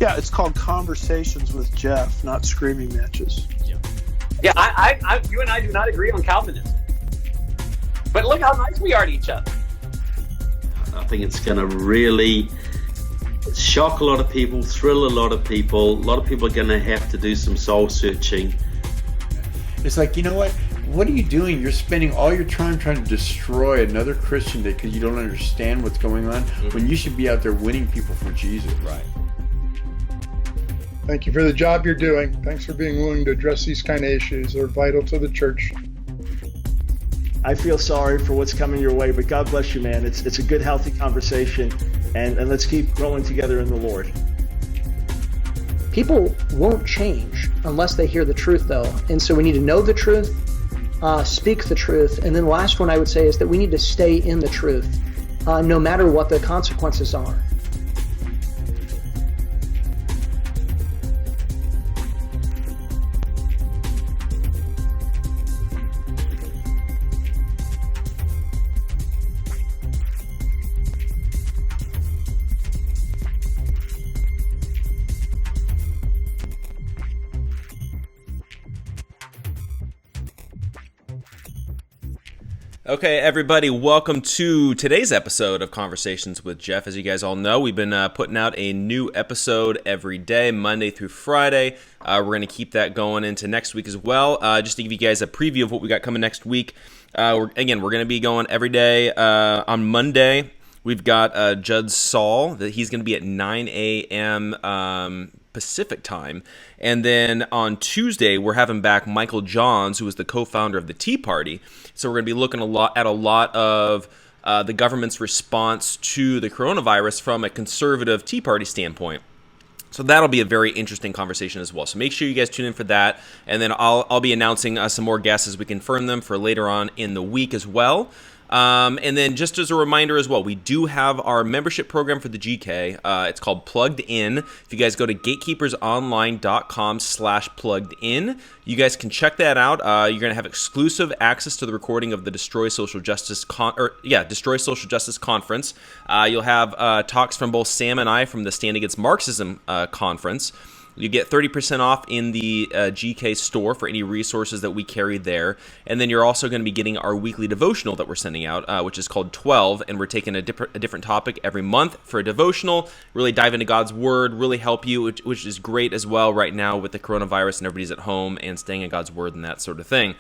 Yeah, it's called Conversations with Jeff, not Screaming Matches. Yeah, you and I do not agree on Calvinism. But look how nice we are to each other. I think it's going to really shock a lot of people, thrill a lot of people. A lot of people are going to have to do some soul searching. It's like, you know what? What are you doing? You're spending all your time trying to destroy another Christian day because you don't understand what's going on, when you should be out there winning people for Jesus. Right. Thank you for the job you're doing. Thanks for being willing to address these kind of issues. They're vital to the church. I feel sorry for what's coming your way, but God bless you, man. It's a good, healthy conversation, and let's keep growing together in the Lord. People won't change unless they hear the truth, though. And so we need to know the truth, speak the truth, and then the last one I would say is that we need to stay in the truth, no matter what the consequences are. Okay, everybody, welcome to today's episode of Conversations with Jeff. As you guys all know, we've been putting out a new episode every day, Monday through Friday. We're going to keep that going into next week as well. Just to give you guys a preview of what we got coming next week. We're going to be going every day. On Monday, we've got Judd Saul. He's going to be at 9 a.m. Pacific time. And then on Tuesday, we're having back Michael Johns, who is the co-founder of the Tea Party. So we're going to be looking at a lot of the government's response to the coronavirus from a conservative Tea Party standpoint. So that'll be a very interesting conversation as well. So make sure you guys tune in for that. And then I'll be announcing some more guests as we confirm them for later on in the week as well. And then just as a reminder as well, we do have our membership program for the GK. It's called Plugged In. If you guys go to gatekeepersonline.com/plugged-in, you guys can check that out. You're going to have exclusive access to the recording of the Destroy Social Justice Destroy Social Justice Conference. You'll have talks from both Sam and I from the Stand Against Marxism conference. You get 30% off in the GK store for any resources that we carry there. And then you're also going to be getting our weekly devotional that we're sending out, which is called 12. And we're taking a different topic every month for a devotional, really dive into God's Word, really help you, which is great as well right now with the coronavirus and everybody's at home and staying in God's Word and that sort of thing.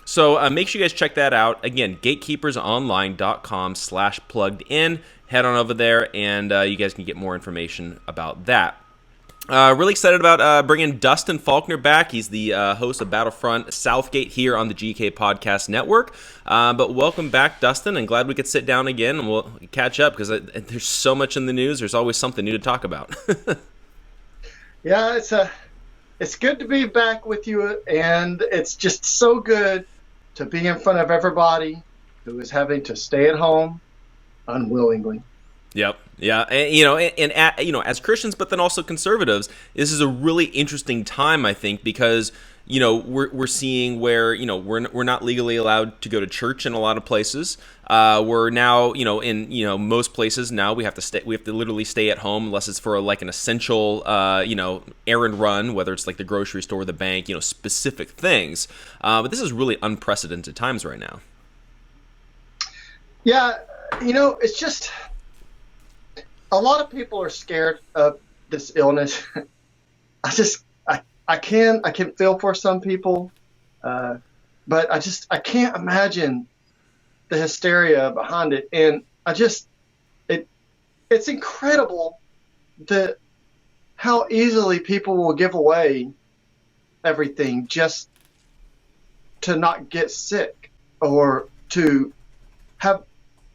So make sure you guys check that out. Again, gatekeepersonline.com/plugged-in. Head on over there and you guys can get more information about that. Really excited about bringing Dustin Faulkner back. He's the host of Battlefront SouthGate here on the GK Podcast Network. But welcome back, Dustin, and glad we could sit down again and we'll catch up because there's so much in the news. There's always something new to talk about. Yeah, it's good to be back with you, and it's just so good to be in front of everybody who is having to stay at home unwillingly. Yep. Yeah. And as Christians, but then also conservatives, this is a really interesting time, I think, because, we're seeing where, we're not legally allowed to go to church in a lot of places. We're now, in, most places now we have to literally stay at home unless it's for like an essential, errand run, whether it's like the grocery store, the bank, specific things. But this is really unprecedented times right now. Yeah. It's just, a lot of people are scared of this illness. I can feel for some people, but I can't imagine the hysteria behind it. And it's incredible how easily people will give away everything just to not get sick or to have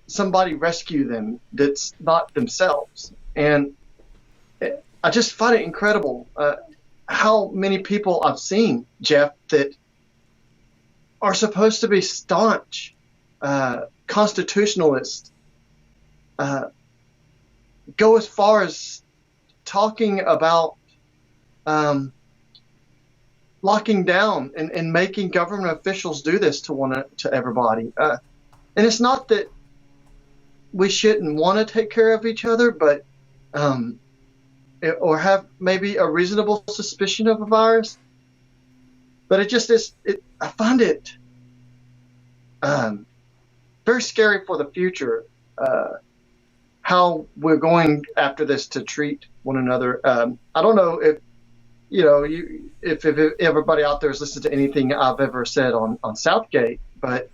somebody rescue them that's not themselves. And I just find it incredible how many people I've seen, Jeff, that are supposed to be staunch constitutionalists go as far as talking about locking down and making government officials do this to everybody. And it's not that we shouldn't want to take care of each other, but or have maybe a reasonable suspicion of a virus. But it just is. I find it very scary for the future. How we're going after this to treat one another. I don't know if if everybody out there has listened to anything I've ever said on SouthGate, but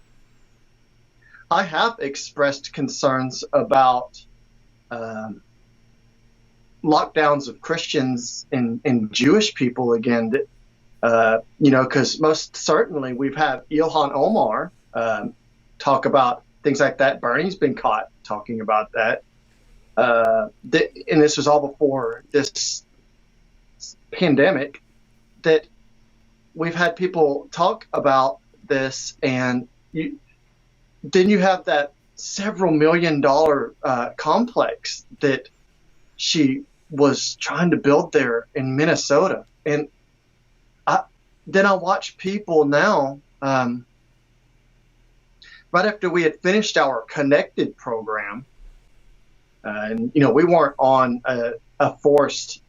I have expressed concerns about lockdowns of Christians and Jewish people again. That because most certainly we've had Ilhan Omar talk about things like that. Bernie's been caught talking about that. And this was all before this pandemic, that we've had people talk about this, and then you have that several $1 million complex that she was trying to build there in Minnesota. And then I watch people now, right after we had finished our Connected program, and we weren't on a forced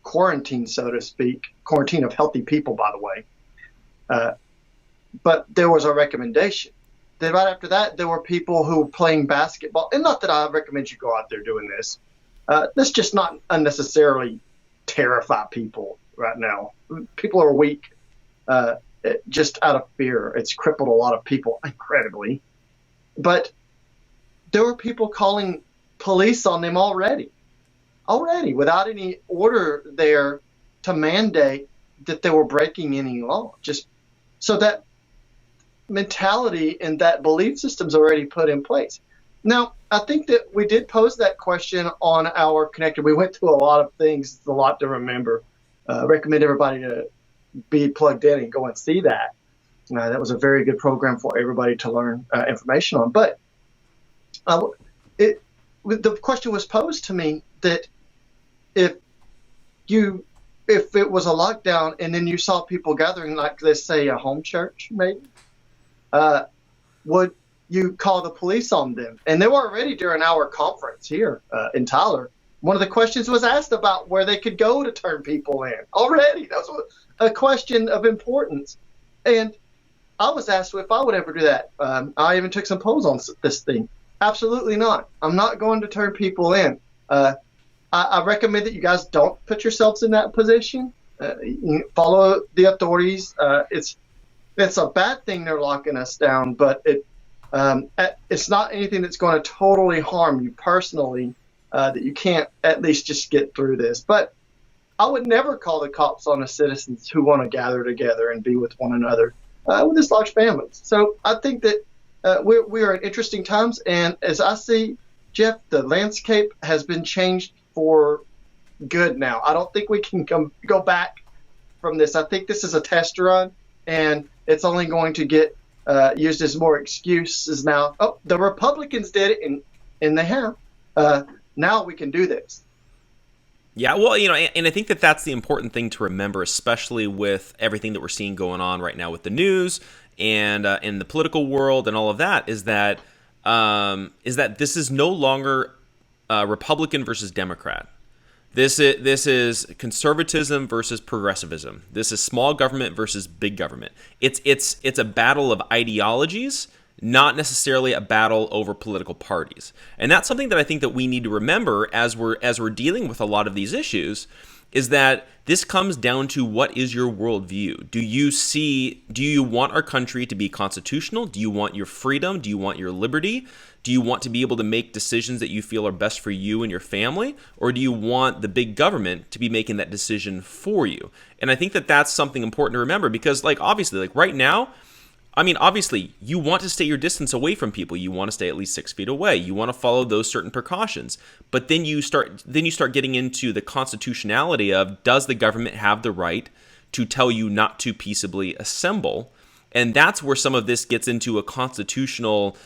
quarantine, so to speak, quarantine of healthy people, by the way. But there was a recommendation. Then right after that, there were people who were playing basketball. And not that I recommend you go out there doing this. Let's just not unnecessarily terrify people right now. People are weak just out of fear. It's crippled a lot of people incredibly. But there were people calling police on them already, without any order there to mandate that they were breaking any law. Just so that mentality and that belief system's already put in place. Now, I think that we did pose that question on our Connected. We went through a lot of things. It's a lot to remember. Recommend everybody to be plugged in and go and see that. That was a very good program for everybody to learn information on. But the question was posed to me that if it was a lockdown and then you saw people gathering, like let's say a home church, maybe, would you call the police on them? And they were already during our conference here in Tyler. One of the questions was asked about where they could go to turn people in already. That was a question of importance. And I was asked if I would ever do that. I even took some polls on this thing. Absolutely not. I'm not going to turn people in. I recommend that you guys don't put yourselves in that position. You follow the authorities. It's a bad thing they're locking us down, but it's not anything that's going to totally harm you personally, that you can't at least just get through this. But I would never call the cops on the citizens who want to gather together and be with one another with this large families. So I think that we are in interesting times, and as I see, Jeff, the landscape has been changed for good now. I don't think we can go back from this. I think this is a test run, and it's only going to get used as more excuses now. Oh, the Republicans did it, and they have. Now we can do this. Yeah, well, and I think that that's the important thing to remember, especially with everything that we're seeing going on right now with the news and in the political world and all of that, is that this is no longer Republican versus Democrat. This is conservatism versus progressivism. This is small government versus big government. It's a battle of ideologies, not necessarily a battle over political parties. And that's something that I think that we need to remember as we're dealing with a lot of these issues, is that this comes down to what is your worldview. Do you want our country to be constitutional? Do you want your freedom? Do you want your liberty? Do you want to be able to make decisions that you feel are best for you and your family? Or do you want the big government to be making that decision for you? And I think that that's something important to remember, because obviously right now, obviously, you want to stay your distance away from people. You want to stay at least 6 feet away. You want to follow those certain precautions. But then you start getting into the constitutionality of, does the government have the right to tell you not to peaceably assemble? And that's where some of this gets into a constitutional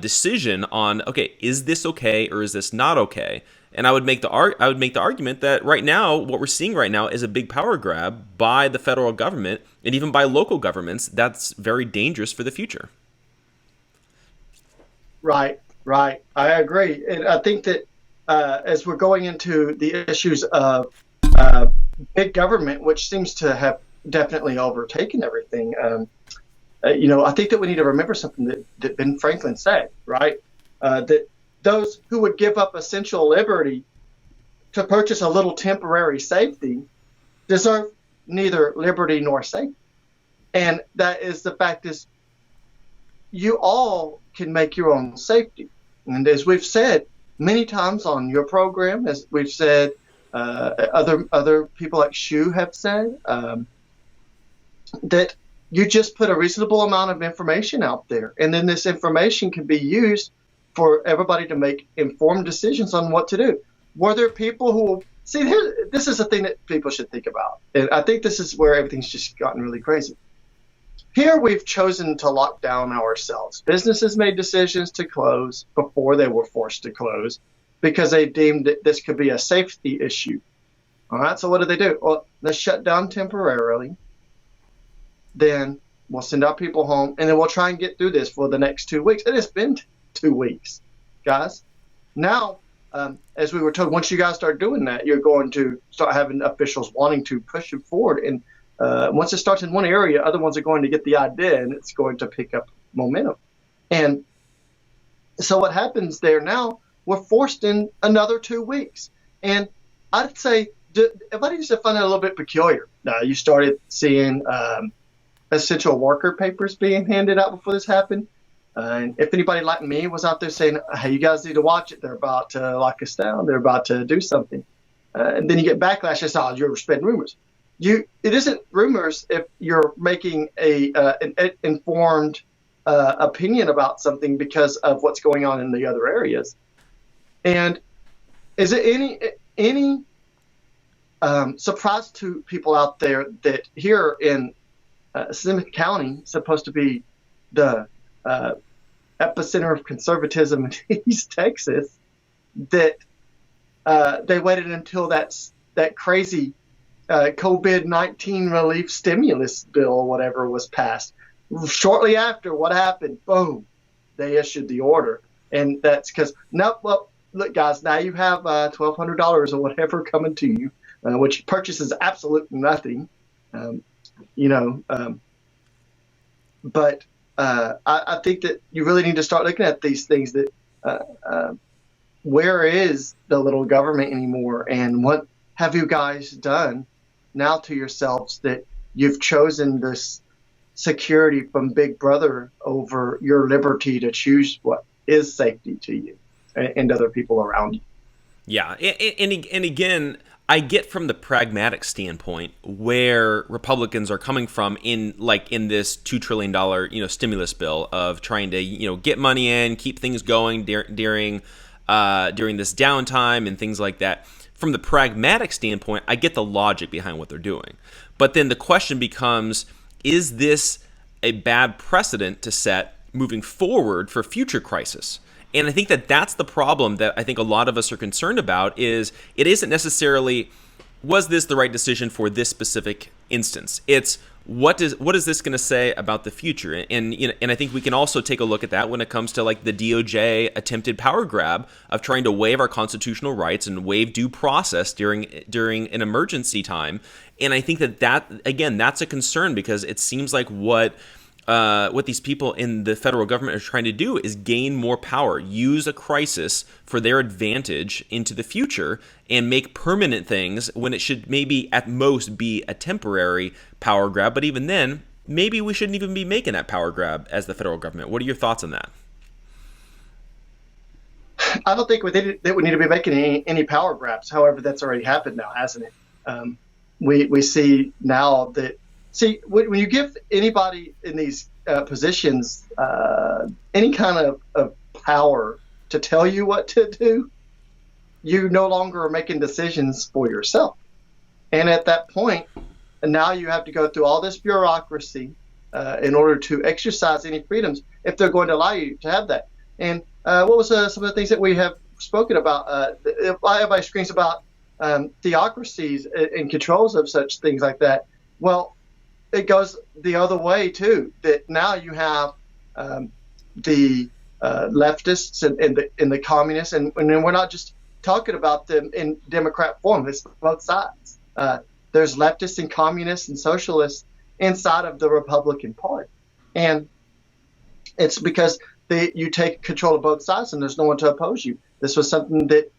decision on, okay, is this okay or is this not okay? And I would make the argument that right now, what we're seeing right now is a big power grab by the federal government and even by local governments. That's very dangerous for the future. Right. I agree. And I think that as we're going into the issues of big government, which seems to have definitely overtaken everything. I think that we need to remember something that Ben Franklin said, right? That those who would give up essential liberty to purchase a little temporary safety deserve neither liberty nor safety. And that is the fact is you all can make your own safety. And as we've said many times on your program, as we've said, other people like Shu have said, that you just put a reasonable amount of information out there, and then this information can be used for everybody to make informed decisions on what to do. Were there people who see? This is a thing that people should think about, and I think this is where everything's just gotten really crazy. Here we've chosen to lock down ourselves. Businesses made decisions to close before they were forced to close because they deemed that this could be a safety issue. All right, so what do? Well, they shut down temporarily. Then we'll send our people home, and then we'll try and get through this for the next 2 weeks. And it's been 2 weeks, guys. Now, as we were told, once you guys start doing that, you're going to start having officials wanting to push it forward. And once it starts in one area, other ones are going to get the idea, and it's going to pick up momentum. And so what happens there now, we're forced in another 2 weeks. And I'd say, everybody used to find it a little bit peculiar. You started seeing essential worker papers being handed out before this happened. And if anybody like me was out there saying, hey, you guys need to watch it, they're about to lock us down, they're about to do something. And then you get backlash, it's you're spreading rumors. It isn't rumors if you're making an informed opinion about something because of what's going on in the other areas. And is it any surprise to people out there that here in Smith County, supposed to be the epicenter of conservatism in East Texas, that they waited until that crazy COVID-19 relief stimulus bill or whatever was passed. Shortly after, what happened? Boom, they issued the order. And that's because, look, guys, now you have $1,200 or whatever coming to you, which purchases absolutely nothing. But I think that you really need to start looking at these things that where is the little government anymore, and what have you guys done now to yourselves that you've chosen this security from Big Brother over your liberty to choose what is safety to you and other people around you? Yeah, and again, I get from the pragmatic standpoint where Republicans are coming from in this $2 trillion stimulus bill of trying to get money in, keep things going during this downtime and things like that. From the pragmatic standpoint, I get the logic behind what they're doing, but then the question becomes: is this a bad precedent to set moving forward for future crisis? And I think that that's the problem that I think a lot of us are concerned about. Is it isn't necessarily, was this the right decision for this specific instance? It's what is this going to say about the future? And I think we can also take a look at that when it comes to the DOJ attempted power grab of trying to waive our constitutional rights and waive due process during an emergency time. And I think that again, that's a concern, because it seems like what these people in the federal government are trying to do is gain more power, use a crisis for their advantage into the future, and make permanent things when it should maybe at most be a temporary power grab. But even then, maybe we shouldn't even be making that power grab as the federal government. What are your thoughts on that? I don't think that we need to be making any power grabs. However, that's already happened now, hasn't it? We see now that, when you give anybody in these positions any kind of power to tell you what to do, you no longer are making decisions for yourself. And at that point, now you have to go through all this bureaucracy in order to exercise any freedoms, if they're going to allow you to have that. And what was some of the things that we have spoken about? Everybody screams about theocracies and controls of such things like that. Well, it goes the other way too. That now you have the leftists and the communists, and we're not just talking about them in Democrat form. It's both sides. There's leftists and communists and socialists inside of the Republican Party. And it's because you take control of both sides and there's no one to oppose you. This was something that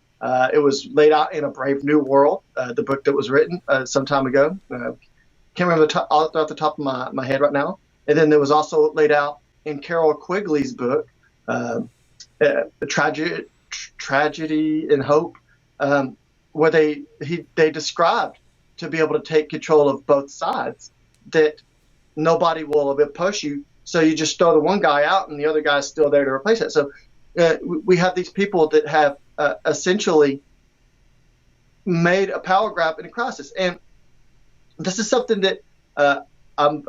it was laid out in A Brave New World, the book that was written some time ago. Can't remember off the top of my head right now. And then there was also laid out in Carol Quigley's book, Tragedy and Hope, where they described to be able to take control of both sides, that nobody will oppose you. So you just throw the one guy out and the other guy's still there to replace it. So we have these people that have essentially made a power grab in a crisis. And this is something that I'm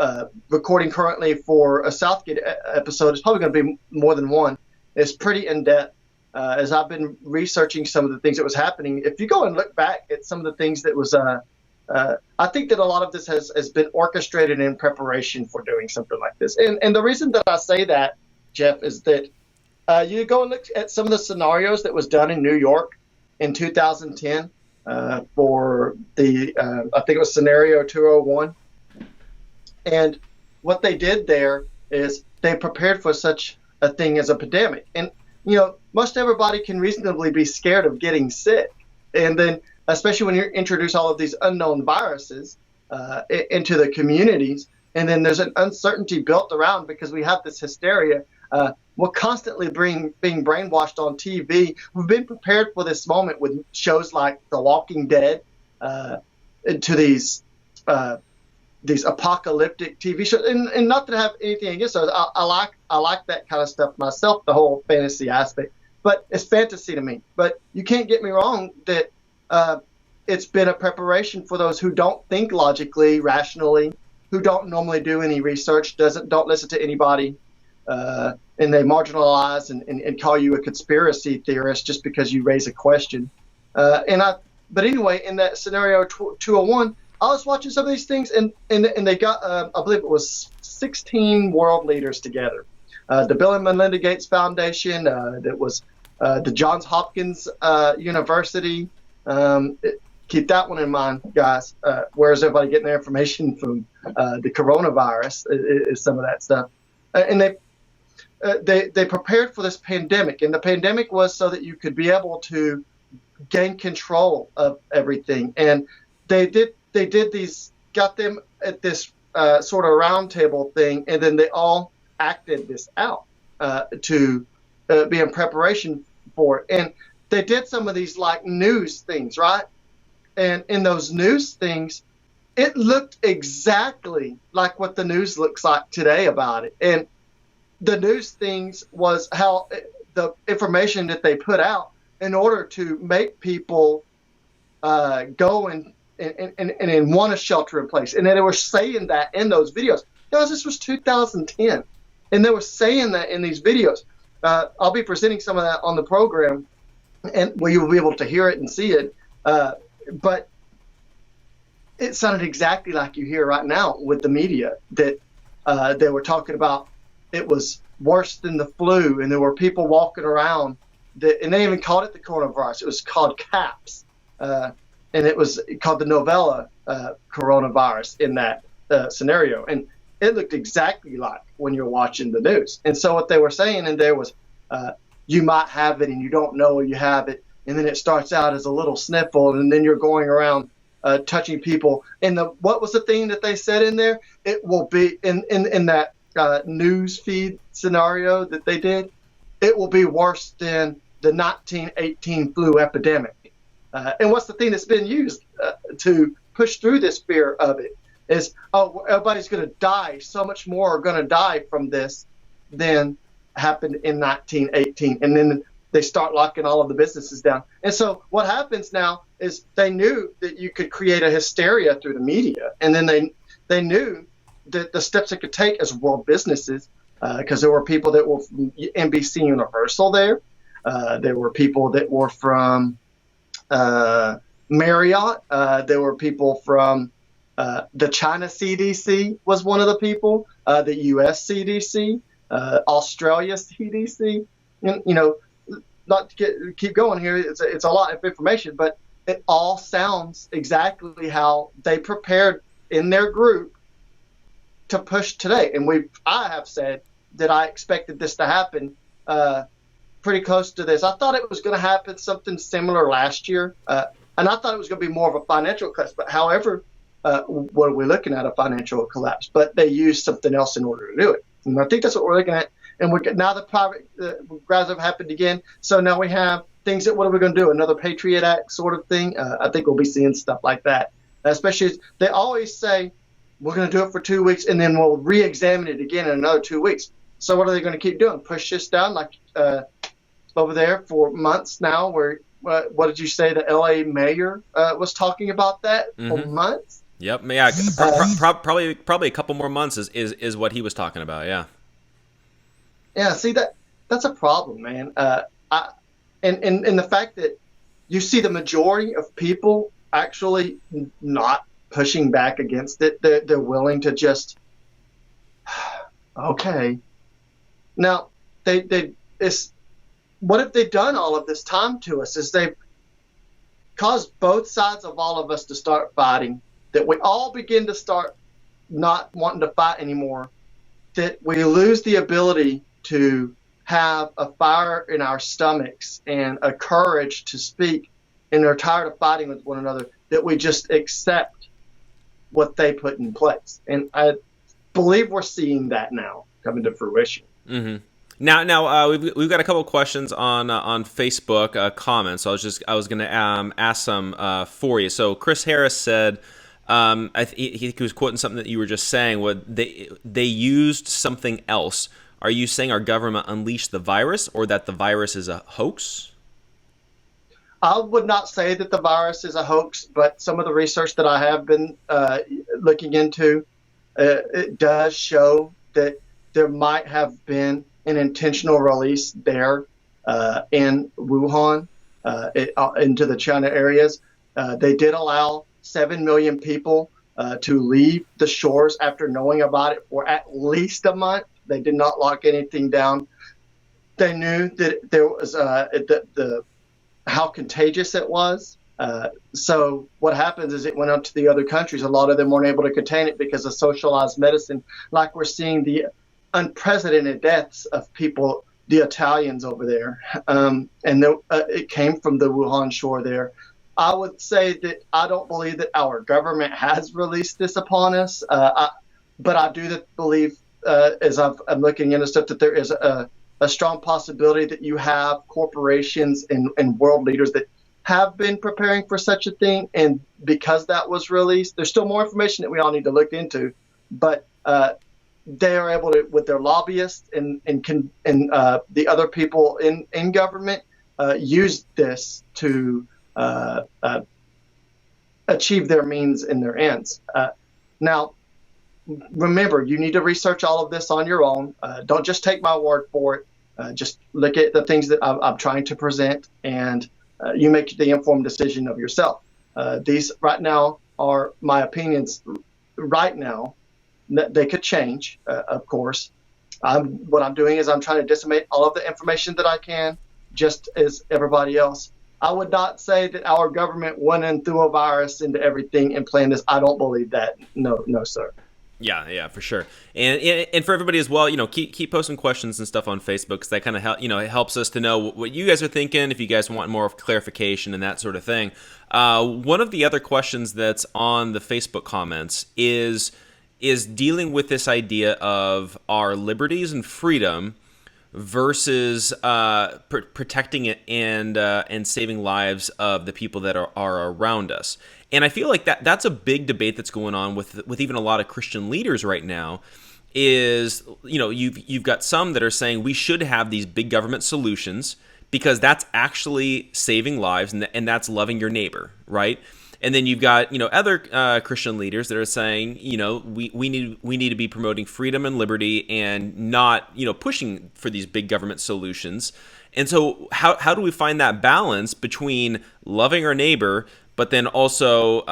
recording currently for a SouthGate episode. It's probably going to be more than one. It's pretty in-depth. As I've been researching some of the things that was happening, if you go and look back at some of the things that was I think that a lot of this has been orchestrated in preparation for doing something like this. And the reason that I say that, Jeff, is that you go and look at some of the scenarios that was done in New York in 2010 for the, I think it was scenario 201. And what they did there is they prepared for such a thing as a pandemic. And, most everybody can reasonably be scared of getting sick. And then, especially when you introduce all of these unknown viruses into the communities, and then there's an uncertainty built around because we have this hysteria. We're constantly being brainwashed on TV. We've been prepared for this moment with shows like The Walking Dead, to these apocalyptic TV shows, and not that I have anything against those. I like that kind of stuff myself, the whole fantasy aspect. But it's fantasy to me. But you can't get me wrong that it's been a preparation for those who don't think logically, rationally, who don't normally do any research, don't listen to anybody, and they marginalize and call you a conspiracy theorist just because you raise a question. But anyway, in that scenario 201, I was watching some of these things, and they got, I believe it was 16 world leaders together. The Bill and Melinda Gates Foundation, that was the Johns Hopkins University. Keep that one in mind, guys. Where is everybody getting their information from? The coronavirus is some of that stuff. And they prepared for this pandemic, and the pandemic was so that you could be able to gain control of everything. And they got them at this sort of roundtable thing, and then they all acted this out to be in preparation for it. And they did some of these like news things, right? And in those news things, it looked exactly like what the news looks like today about it. And the news things was how the information that they put out in order to make people go and want to shelter in place. And then they were saying that in those videos. Guys, this was 2010. And they were saying that in these videos. I'll be presenting some of that on the program, and where you'll be able to hear it and see it. But it sounded exactly like you hear right now with the media, that they were talking about it was worse than the flu, and there were people walking around, and they even called it the coronavirus. It was called CAPS, and it was called the novella coronavirus in that scenario. And it looked exactly like when you're watching the news. And so what they were saying in there was, you might have it and you don't know you have it. And then it starts out as a little sniffle, and then you're going around touching people. And what was the thing that they said in there? It will be in that news feed scenario that they did. It will be worse than the 1918 flu epidemic. And what's the thing that's been used to push through this fear of it is, everybody's going to die. So much more are going to die from this than happened in 1918. And then they start locking all of the businesses down. And so what happens now is they knew that you could create a hysteria through the media. And then they knew that the steps it could take as world businesses, because there were people that were from NBC Universal there. There were people that were from Marriott. There were people from the China CDC was one of the people, the U.S. CDC, Australia CDC. And, not to keep going here. It's a lot of information, but it all sounds exactly how they prepared in their group to push today. And I have said that I expected this to happen pretty close to this. I thought it was going to happen something similar last year, and I thought it was going to be more of a financial collapse. But however, what are we looking at? A financial collapse. But they used something else in order to do it. And I think that's what we're looking at. And now the private grads have happened again. So now we have things that, what are we going to do? Another Patriot Act sort of thing? I think we'll be seeing stuff like that. Especially, they always say, we're going to do it for 2 weeks, and then we'll re-examine it again in another 2 weeks. So what are they going to keep doing? Push this down like over there for months now? Where what did you say? The L.A. mayor was talking about that for months. Yep. Yeah. Probably a couple more months is what he was talking about. Yeah. Yeah. See, that's a problem, man. And the fact that you see the majority of people actually not pushing back against it. They're willing to just okay. Now what have they done all of this time to us? Is they've caused both sides of all of us to start fighting, that we all begin to start not wanting to fight anymore, that we lose the ability to have a fire in our stomachs and a courage to speak, and they're tired of fighting with one another, that we just accept what they put in place. And I believe we're seeing that now coming to fruition. Mm-hmm. Now we've got a couple of questions on Facebook comments. So I was going to ask some for you. So Chris Harris said, he was quoting something that you were just saying. They used something else. Are you saying our government unleashed the virus, or that the virus is a hoax? I would not say that the virus is a hoax, but some of the research that I have been looking into, it does show that there might have been an intentional release there in Wuhan into the China areas. They did allow 7 million people to leave the shores after knowing about it for at least a month. They did not lock anything down. They knew that there was how contagious it was. So what happens is it went out to the other countries. A lot of them weren't able to contain it because of socialized medicine, like we're seeing the unprecedented deaths of people, the Italians over there. It came from the Wuhan shore there. I would say that I don't believe that our government has released this upon us, but I do believe, as I'm looking into stuff, that there is a strong possibility that you have corporations and world leaders that have been preparing for such a thing. And because that was released, there's still more information that we all need to look into. But they are able to, with their lobbyists and the other people in government, use this to achieve their means and their ends. Now, remember, you need to research all of this on your own. Don't just take my word for it. Just look at the things that I'm trying to present, and you make the informed decision of yourself. These right now are my opinions right now. They could change, of course. What I'm doing is I'm trying to disseminate all of the information that I can, just as everybody else. I would not say that our government went and threw a virus into everything and planned this. I don't believe that. No, sir. Yeah, for sure. And for everybody as well, keep posting questions and stuff on Facebook, because that kind of it helps us to know what you guys are thinking, if you guys want more clarification and that sort of thing. One of the other questions that's on the Facebook comments is dealing with this idea of our liberties and freedom versus protecting it and saving lives of the people that are around us. And I feel like that's a big debate that's going on with even a lot of Christian leaders right now. Is you've got some that are saying we should have these big government solutions because that's actually saving lives and that's loving your neighbor, right? And then you've got other Christian leaders that are saying we need to be promoting freedom and liberty and not pushing for these big government solutions. And so how do we find that balance between loving our neighbor but then also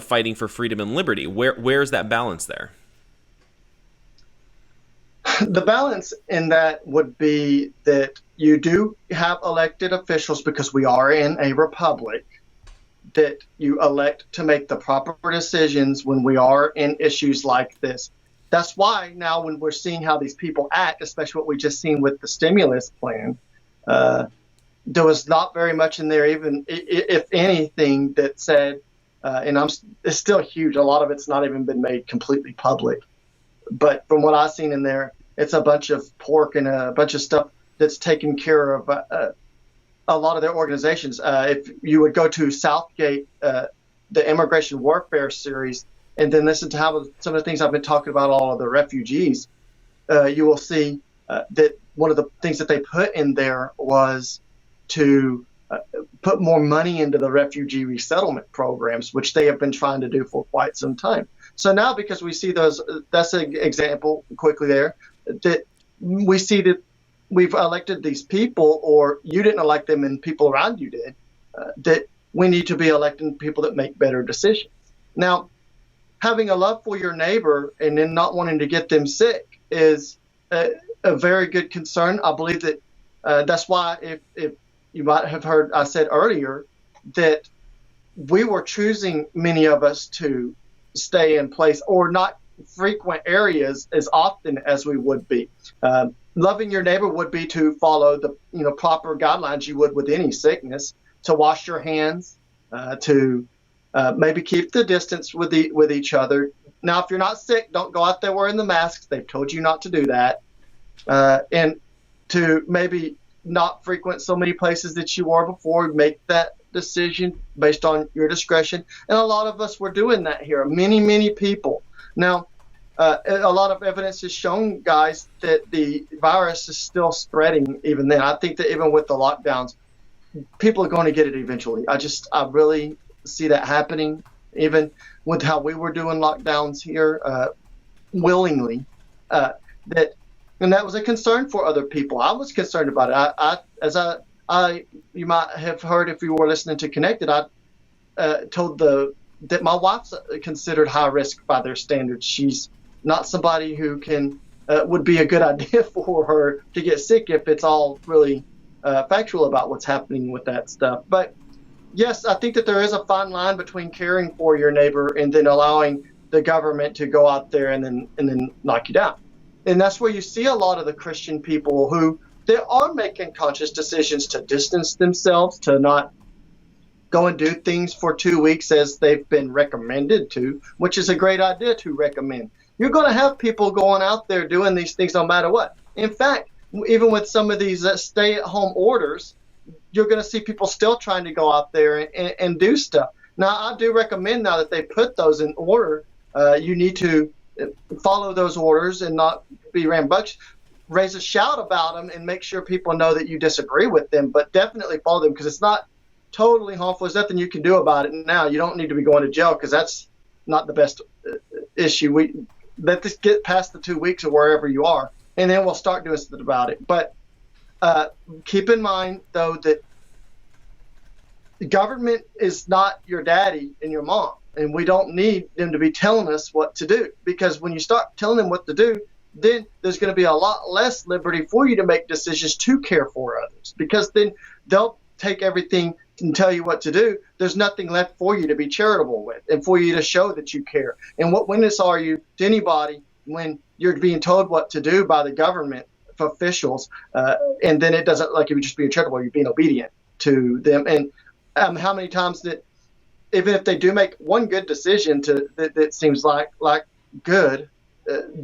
fighting for freedom and liberty? Where's that balance there? The balance in that would be that you do have elected officials, because we are in a republic, that you elect to make the proper decisions when we are in issues like this. That's why now when we're seeing how these people act, especially what we just seen with the stimulus plan, there was not very much in there, even if anything, that said, it's still huge. A lot of it's not even been made completely public. But from what I've seen in there, it's a bunch of pork and a bunch of stuff that's taken care of a lot of their organizations. If you would go to SouthGate, the immigration warfare series, and then listen to how some of the things I've been talking about, all of the refugees, you will see that one of the things that they put in there was to put more money into the refugee resettlement programs, which they have been trying to do for quite some time. So now, because we see those, that's an example quickly there, that we see that we've elected these people, or you didn't elect them and people around you did, that we need to be electing people that make better decisions. Now, having a love for your neighbor and then not wanting to get them sick is a very good concern. I believe that that's why, if you might have heard I said earlier, that we were choosing, many of us, to stay in place or not frequent areas as often as we would be. Loving your neighbor would be to follow the proper guidelines you would with any sickness, to wash your hands, to maybe keep the distance with each other. Now, if you're not sick, don't go out there wearing the masks. They've told you not to do that. And to maybe not frequent so many places that you were before. Make that decision based on your discretion. And a lot of us were doing that here. Many people. Now, a lot of evidence has shown, guys, that the virus is still spreading even then. I think that even with the lockdowns, people are going to get it eventually. I really see that happening, even with how we were doing lockdowns here willingly. And that was a concern for other people. I was concerned about it. You might have heard if you were listening to Connected, I told that my wife's considered high risk by their standards. She's not somebody who would be a good idea for her to get sick if it's all really factual about what's happening with that stuff. But yes, I think that there is a fine line between caring for your neighbor and then allowing the government to go out there and then knock you down. And that's where you see a lot of the Christian people who they are making conscious decisions to distance themselves, to not go and do things for 2 weeks as they've been recommended to, which is a great idea to recommend. You're going to have people going out there doing these things no matter what. In fact, even with some of these stay-at-home orders, you're going to see people still trying to go out there and do stuff. Now, I do recommend now that they put those in order, you need to follow those orders and not be rambunctious. Raise a shout about them and make sure people know that you disagree with them, but definitely follow them, because it's not totally harmful. There's nothing you can do about it now. You don't need to be going to jail, because that's not the best issue. We let this get past the 2 weeks or wherever you are, and then we'll start doing something about it. But keep in mind, though, that the government is not your daddy and your mom, and we don't need them to be telling us what to do, because when you start telling them what to do, then there's going to be a lot less liberty for you to make decisions to care for others, because then they'll take everything and tell you what to do. There's nothing left for you to be charitable with and for you to show that you care. And what witness are you to anybody when you're being told what to do by the government officials, and then it doesn't like you're just being charitable, you're being obedient to them. And how many times that even if they do make one good decision that seems like good,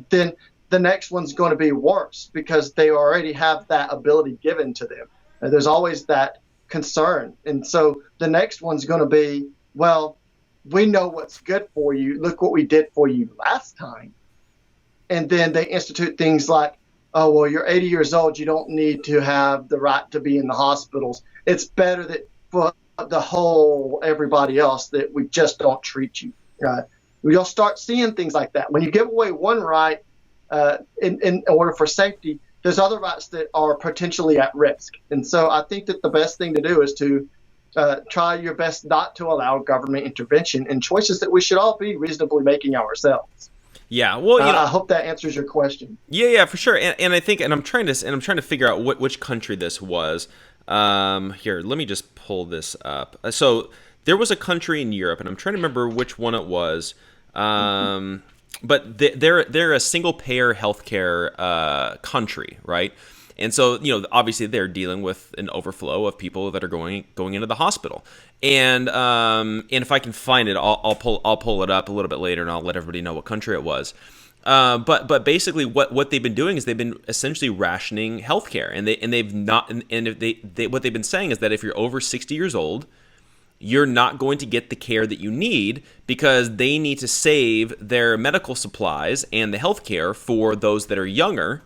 then the next one's going to be worse, because they already have that ability given to them. There's always that concern. And so the next one's going to be, well, we know what's good for you. Look what we did for you last time. And then they institute things like, oh, well, you're 80 years old. You don't need to have the right to be in the hospitals. It's better that for the whole everybody else that we just don't treat you. You'll start seeing things like that. When you give away one right in order for safety, there's other rights that are potentially at risk. And so I think that the best thing to do is to try your best not to allow government intervention in choices that we should all be reasonably making ourselves. Yeah, well, I hope that answers your question. Yeah, for sure. And I think, and I'm trying to figure out which country this was. Here, let me just pull this up. So there was a country in Europe, and I'm trying to remember which one it was. But they're a single payer healthcare country, right? And so, obviously they're dealing with an overflow of people that are going into the hospital. And if I can find it, I'll pull it up a little bit later, and I'll let everybody know what country it was. But basically, what they've been doing is they've been essentially rationing healthcare, and what they've been saying is that if you're over 60 years old, you're not going to get the care that you need because they need to save their medical supplies and the healthcare for those that are younger.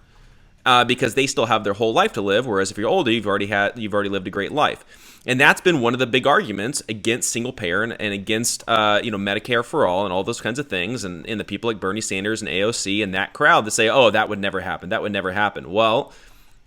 Because they still have their whole life to live, whereas if you're older, you've already lived a great life, and that's been one of the big arguments against single payer and against Medicare for all and all those kinds of things, and the people like Bernie Sanders and AOC and that crowd that say, oh, that would never happen. Well,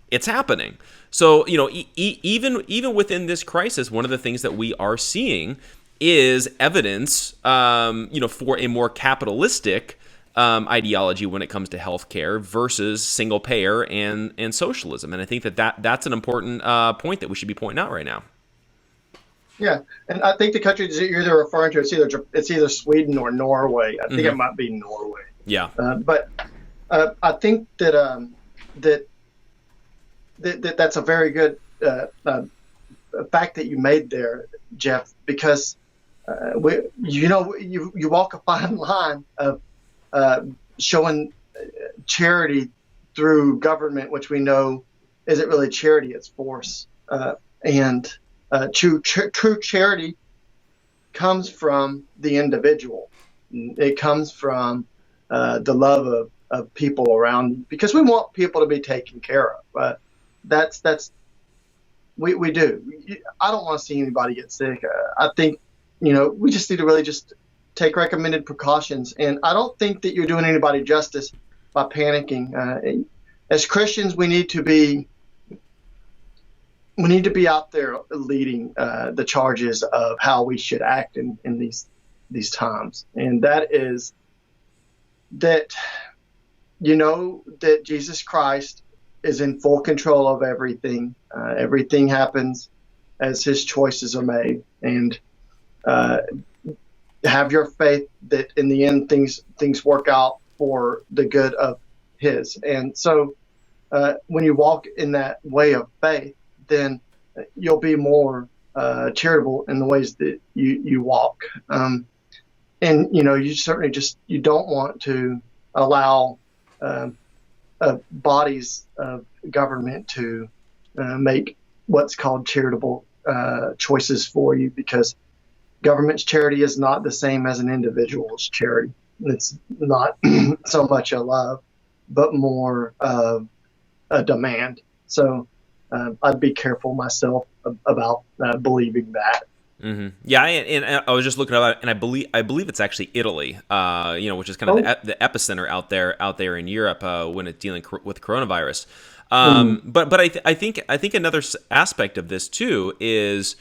it's happening. So even within this crisis, one of the things that we are seeing is evidence, for a more capitalistic ideology when it comes to healthcare versus single payer and socialism, and I think that's an important point that we should be pointing out right now. Yeah, and I think the country that you're either referring to, it's either Sweden or Norway. I think it might be Norway. Yeah, but I think that that's a very good fact that you made there, Jeff, because you walk a fine line of showing charity through government, which we know isn't really charity, it's force. And true charity comes from the individual. It comes from the love of people around you, because we want people to be taken care of. We do. I don't want to see anybody get sick. I think, we just need to really just take recommended precautions. And I don't think that you're doing anybody justice by panicking. As Christians, we need to be out there leading the charges of how we should act in these times. And that is that, that Jesus Christ is in full control of everything. Everything happens as his choices are made. And have your faith that in the end things work out for the good of his. And so when you walk in that way of faith, then you'll be more charitable in the ways that you walk. And you certainly you don't want to allow bodies of government to make what's called charitable choices for you, because government's charity is not the same as an individual's charity. It's not so much a love, but more of a demand. So I'd be careful myself about believing that. Mm-hmm. Yeah, and I was just looking at it, and I believe it's actually Italy, which is kind of the epicenter out there in Europe when it's dealing with coronavirus. But I think another aspect of this too is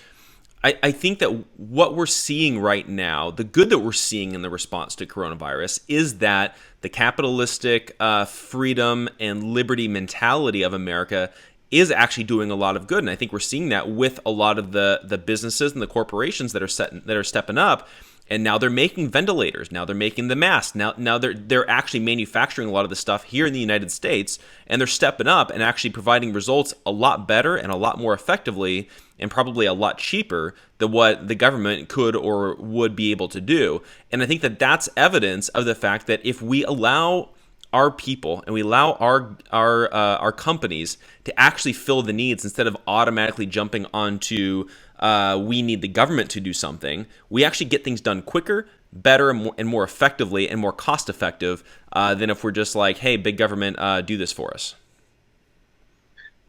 I think that what we're seeing right now, the good that we're seeing in the response to coronavirus, is that the capitalistic freedom and liberty mentality of America is actually doing a lot of good. And I think we're seeing that with a lot of the businesses and the corporations that are stepping up. And now they're making ventilators. Now they're making the masks. Now they're actually manufacturing a lot of the stuff here in the United States, and they're stepping up and actually providing results a lot better and a lot more effectively, and probably a lot cheaper than what the government could or would be able to do. And I think that that's evidence of the fact that if we allow our people and we allow our companies to actually fill the needs instead of automatically jumping onto we need the government to do something, we actually get things done quicker, better, and more effectively and more cost effective than if we're just like, hey, big government, do this for us.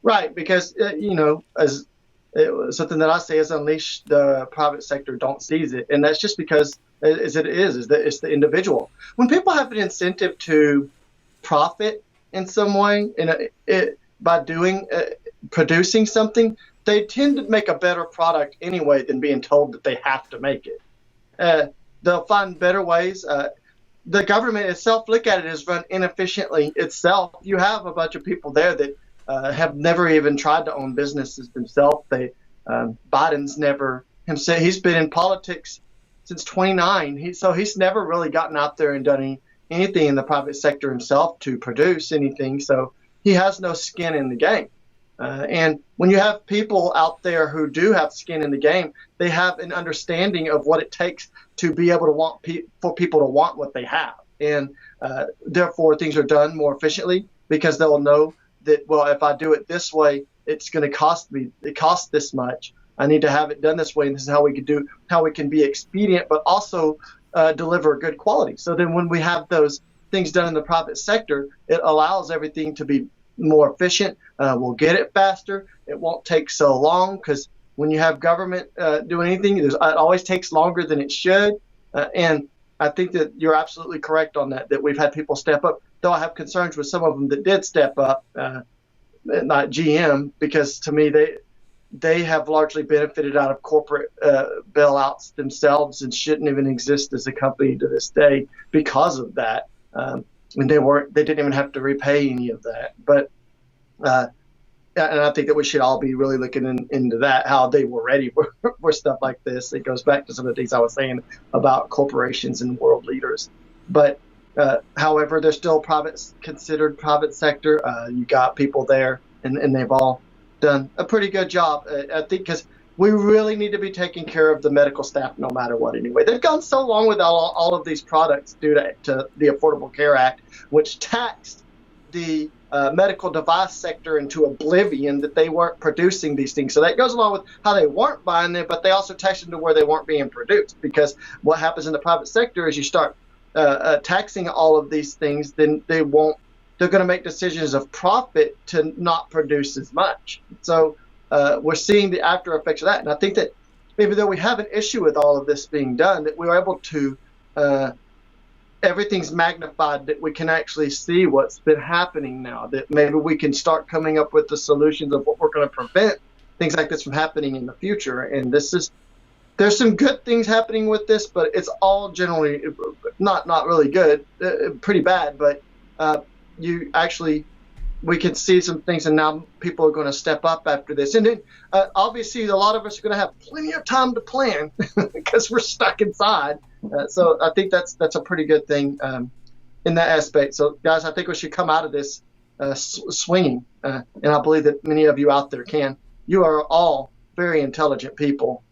Right, because as something that I say is unleash the private sector, don't seize it, and that's just because it's the individual. When people have an incentive to profit in some way by producing something, they tend to make a better product anyway than being told that they have to make it. They'll find better ways. the government itself, look at it as run inefficiently itself. You have a bunch of people there that have never even tried to own businesses themselves. Biden's never himself. He's been in politics since 29. So he's never really gotten out there and done anything in the private sector himself to produce anything. So he has no skin in the game. And when you have people out there who do have skin in the game, they have an understanding of what it takes to be able to for people to want what they have. And therefore, things are done more efficiently because they'll know that, well, if I do it this way, it's going to cost me. It costs this much. I need to have it done this way. And this is how we can be expedient, but also deliver good quality. So then when we have those things done in the private sector, it allows everything to be more efficient. We'll get it faster. It won't take so long, because when you have government doing anything, it always takes longer than it should. And I think that you're absolutely correct on that we've had people step up, though I have concerns with some of them that did step up, not GM, because to me they have largely benefited out of corporate bailouts themselves and shouldn't even exist as a company to this day because of that. And they didn't even have to repay any of that. But and I think that we should all be really looking into that, how they were ready for stuff like this. It goes back to some of the things I was saying about corporations and world leaders. But however, they're still considered private sector. You got people there, and they've all done a pretty good job, I think, because we really need to be taking care of the medical staff no matter what anyway. They've gone so long with all of these products due to the Affordable Care Act, which taxed the medical device sector into oblivion that they weren't producing these things. So that goes along with how they weren't buying them, but they also taxed them to where they weren't being produced. Because what happens in the private sector is you start taxing all of these things, then they're going to make decisions of profit to not produce as much. So we're seeing the after effects of that. And I think that even though we have an issue with all of this being done, that we're able to, everything's magnified, that we can actually see what's been happening now, that maybe we can start coming up with the solutions of what we're going to prevent things like this from happening in the future. And there's some good things happening with this, but it's all generally not really good, pretty bad, but we can see some things, and now people are going to step up after this. And then obviously a lot of us are going to have plenty of time to plan because we're stuck inside. So I think that's a pretty good thing in that aspect. So guys, I think we should come out of this swinging. And I believe that many of you out there can. You are all very intelligent people,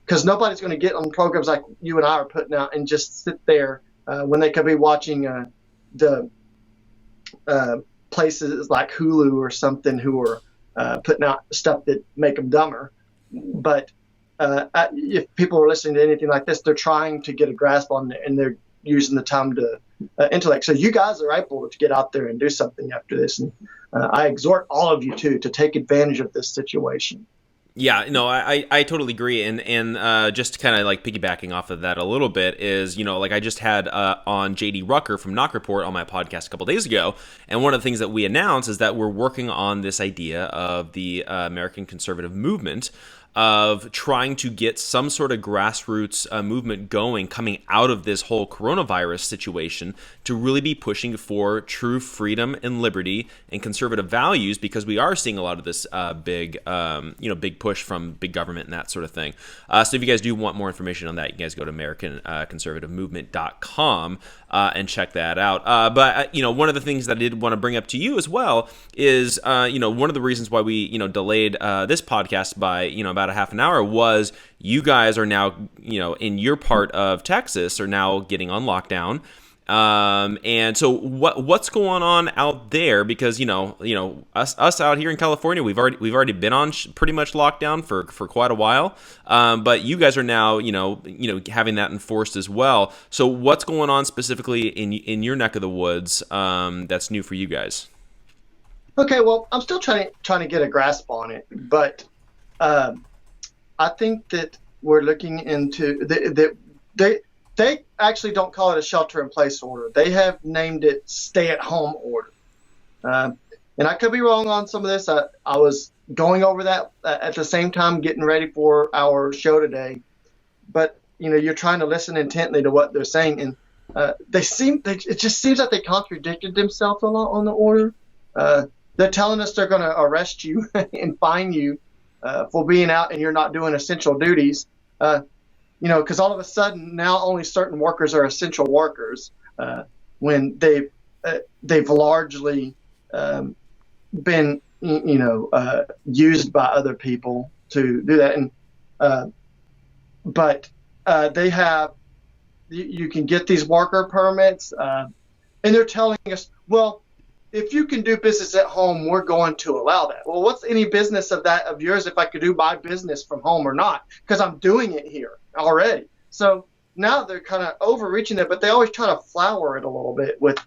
because nobody's going to get on programs like you and I are putting out and just sit there when they could be watching the places like Hulu or something who are putting out stuff that make them dumber. But if people are listening to anything like this, they're trying to get a grasp on it, and they're using the time to intellect. So you guys are able to get out there and do something after this. And I exhort all of you to take advantage of this situation. Yeah, no, I totally agree, and just kind of like piggybacking off of that a little bit is, like I just had on JD Rucker from Rucker Report on my podcast a couple days ago, and one of the things that we announced is that we're working on this idea of the American conservative movement, of trying to get some sort of grassroots movement going coming out of this whole coronavirus situation to really be pushing for true freedom and liberty and conservative values, because we are seeing a lot of this big push from big government and that sort of thing. So if you guys do want more information on that, you guys go to AmericanConservativeMovement.com and check that out. But one of the things that I did want to bring up to you as well is, one of the reasons why we, delayed this podcast by, about a half an hour was you guys are now, in your part of Texas are now getting on lockdown. And so what's going on out there? Because, us out here in California, we've already been on pretty much lockdown for quite a while. But you guys are now, having that enforced as well. So what's going on specifically in your neck of the woods, that's new for you guys? Okay, well, I'm still trying to get a grasp on it, but I think that we're looking into they actually don't call it a shelter-in-place order. They have named it stay-at-home order. And I could be wrong on some of this. I was going over that at the same time getting ready for our show today. But, you're trying to listen intently to what they're saying. And it just seems like they contradicted themselves a lot on the order. They're telling us they're going to arrest you and fine you for being out and you're not doing essential duties. Because all of a sudden now only certain workers are essential workers when they've largely been used by other people to do that. And but they have you can get these worker permits, and they're telling us, well, if you can do business at home, we're going to allow that. Well, what's any business of yours if I could do my business from home or not? Because I'm doing it here already. So now they're kind of overreaching it, but they always try to flower it a little bit with,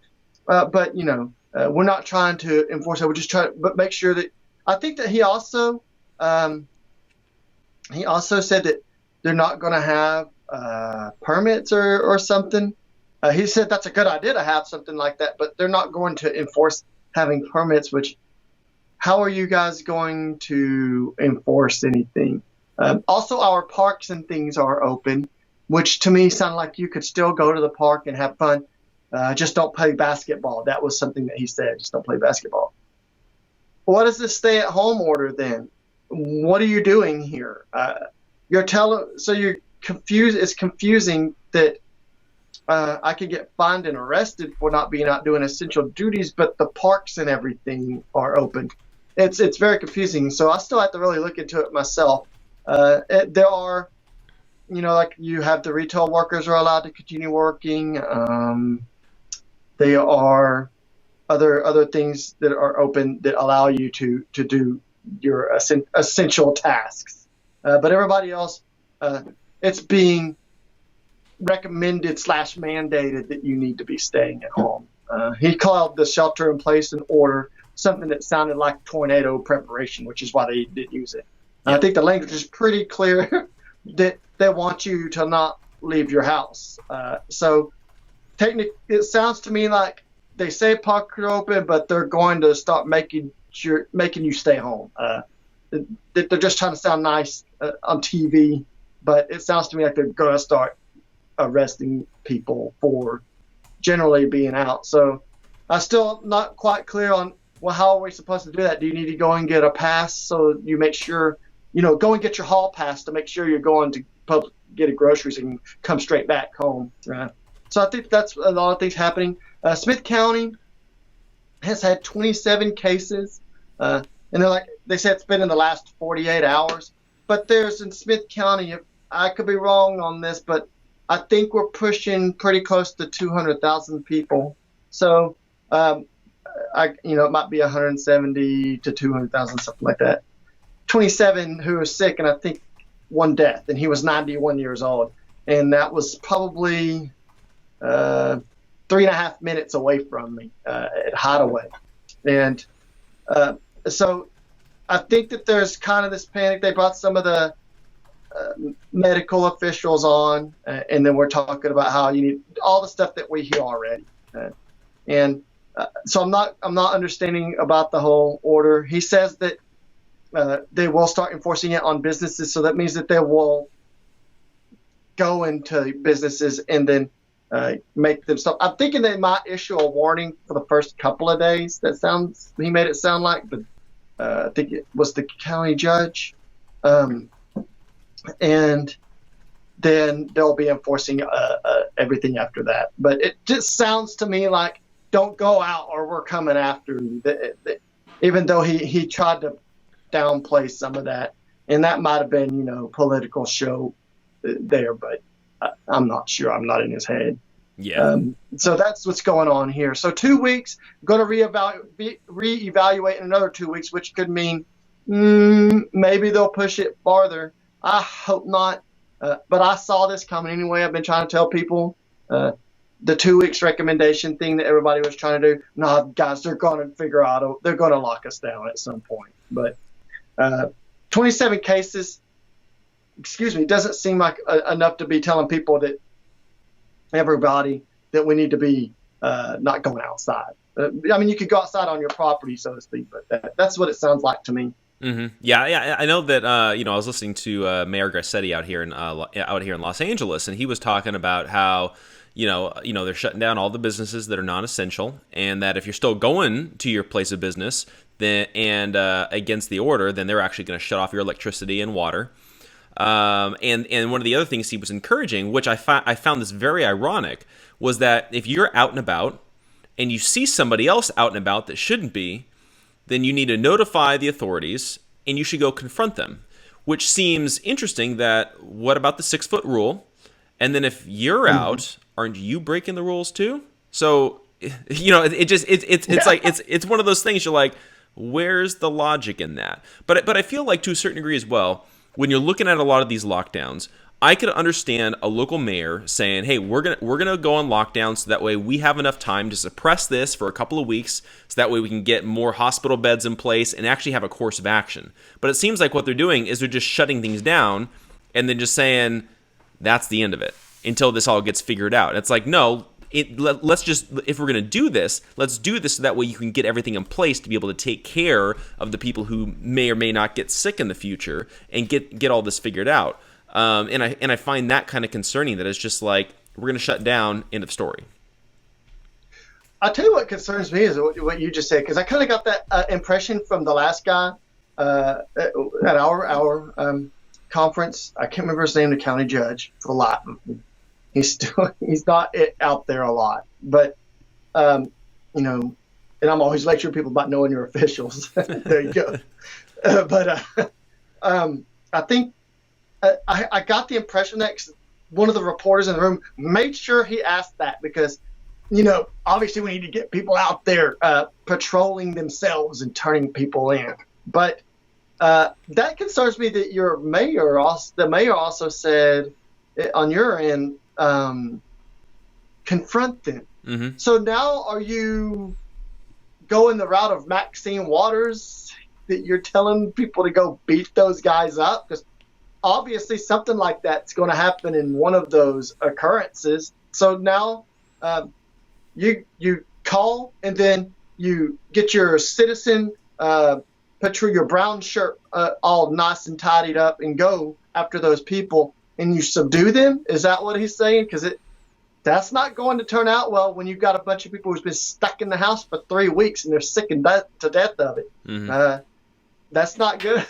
we're not trying to enforce it. We're just trying to make sure that, I think that he also said that they're not going to have permits or something. He said that's a good idea to have something like that, but they're not going to enforce having permits, which how are you guys going to enforce anything? Also, our parks and things are open, which to me sound like you could still go to the park and have fun. Just don't play basketball. That was something that he said. Just don't play basketball. What is this stay-at-home order then? What are you doing here? You're confused. It's confusing that I could get fined and arrested for not being out doing essential duties, but the parks and everything are open. It's very confusing. So I still have to really look into it myself. There are, like you have the retail workers are allowed to continue working. They are other things that are open that allow you to do your essential tasks. But everybody else, it's being recommended / mandated that you need to be staying at home. He called the shelter in place an order something that sounded like tornado preparation, which is why they didn't use it. I think the language is pretty clear that they want you to not leave your house. So technically, it sounds to me like they say parks are open, but they're going to start making you stay home. They're just trying to sound nice on TV, but it sounds to me like they're going to start arresting people for generally being out. So I'm still not quite clear on, well, how are we supposed to do that? Do you need to go and get a pass so you make sure, go and get your hall pass to make sure you're going to get a groceries and come straight back home. So I think that's a lot of things happening. Smith County has had 27 cases, and they said it's been in the last 48 hours. But there's in Smith County, I could be wrong on this, but I think we're pushing pretty close to 200,000 people. So, it might be 170 to 200,000, something like that. 27 who are sick, and I think one death, and he was 91 years old. And that was probably 3.5 minutes away from me at Hideaway. And so I think that there's kind of this panic. They brought some of the medical officials on, and then we're talking about how you need all the stuff that we hear already. So I'm not understanding about the whole order. He says that they will start enforcing it on businesses, so that means that they will go into businesses and then make them stop. I'm thinking they might issue a warning for the first couple of days. He made it sound like, but I think it was the county judge. And then they'll be enforcing everything after that. But it just sounds to me like, don't go out or we're coming after you. Even though he tried to downplay some of that. And that might have been, political show there, but I'm not sure. I'm not in his head. Yeah. So that's what's going on here. So 2 weeks, going to reevaluate in another 2 weeks, which could mean maybe they'll push it farther. I hope not. But I saw this coming anyway. I've been trying to tell people the 2 weeks recommendation thing that everybody was trying to do. No, guys, they're going to figure out, they're going to lock us down at some point. But 27 cases, doesn't seem like enough to be telling people that everybody that we need to be not going outside. You could go outside on your property, so to speak, but that's what it sounds like to me. Mm-hmm. Yeah, I know that. I was listening to Mayor Garcetti out here in Los Angeles, and he was talking about how they're shutting down all the businesses that are non-essential, and that if you're still going to your place of business, then against the order, then they're actually going to shut off your electricity and water. And one of the other things he was encouraging, which I found this very ironic, was that if you're out and about and you see somebody else out and about that shouldn't be, then you need to notify the authorities and you should go confront them, which seems interesting. That what about the 6-foot rule? And then if you're out, aren't you breaking the rules too? So, it's one of those things you're like, where's the logic in that? But I feel like to a certain degree as well, when you're looking at a lot of these lockdowns, I could understand a local mayor saying, "Hey, we're gonna go on lockdown so that way we have enough time to suppress this for a couple of weeks, so that way we can get more hospital beds in place and actually have a course of action." But it seems like what they're doing is they're just shutting things down and then just saying that's the end of it until this all gets figured out. It's like, no, let's just, if we're gonna do this, let's do this so that way you can get everything in place to be able to take care of the people who may or may not get sick in the future and get all this figured out. And I find that kind of concerning, that it's just like, we're going to shut down, end of story. I'll tell you what concerns me is what you just said, because I kind of got that impression from the last guy at our conference. I can't remember his name, the county judge, for a lot. He's not out there a lot. But, and I'm always lecturing people about knowing your officials. There you go. I think, I got the impression that one of the reporters in the room made sure he asked that, because, obviously we need to get people out there patrolling themselves and turning people in. But that concerns me that the mayor also said on your end, confront them. Mm-hmm. So now are you going the route of Maxine Waters, that you're telling people to go beat those guys up? Because obviously something like that's going to happen in one of those occurrences. So now you call, and then you get your citizen patrol, your brown shirt all nice and tidied up, and go after those people, and you subdue them? Is that what he's saying? Because that's not going to turn out well when you've got a bunch of people who's been stuck in the house for 3 weeks and they're sick and to death of it. Mm-hmm. That's not good,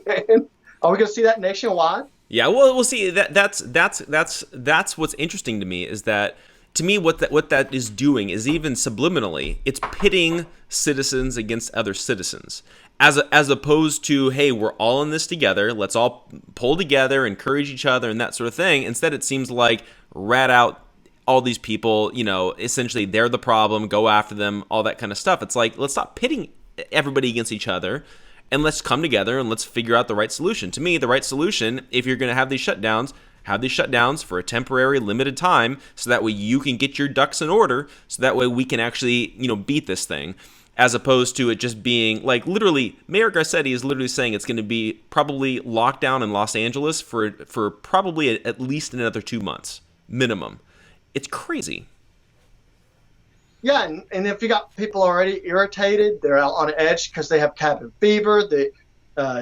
man. Are we going to see that nationwide? Yeah, well, we'll see. That's what's interesting to me, is that, to me, what that is doing is, even subliminally, it's pitting citizens against other citizens, as opposed to, hey, we're all in this together, let's all pull together, encourage each other, and that sort of thing. Instead, it seems like rat out all these people, essentially they're the problem, go after them, all that kind of stuff. It's like, let's stop pitting everybody against each other, and let's come together and let's figure out the right solution. To me, the right solution, if you're going to have these shutdowns for a temporary, limited time, so that way you can get your ducks in order, so that way we can actually, beat this thing, as opposed to it just being like, literally, Mayor Garcetti is literally saying it's going to be probably lockdown in Los Angeles for probably at least another 2 months minimum. It's crazy. Yeah, and if you got people already irritated, they're out on edge because they have cabin fever,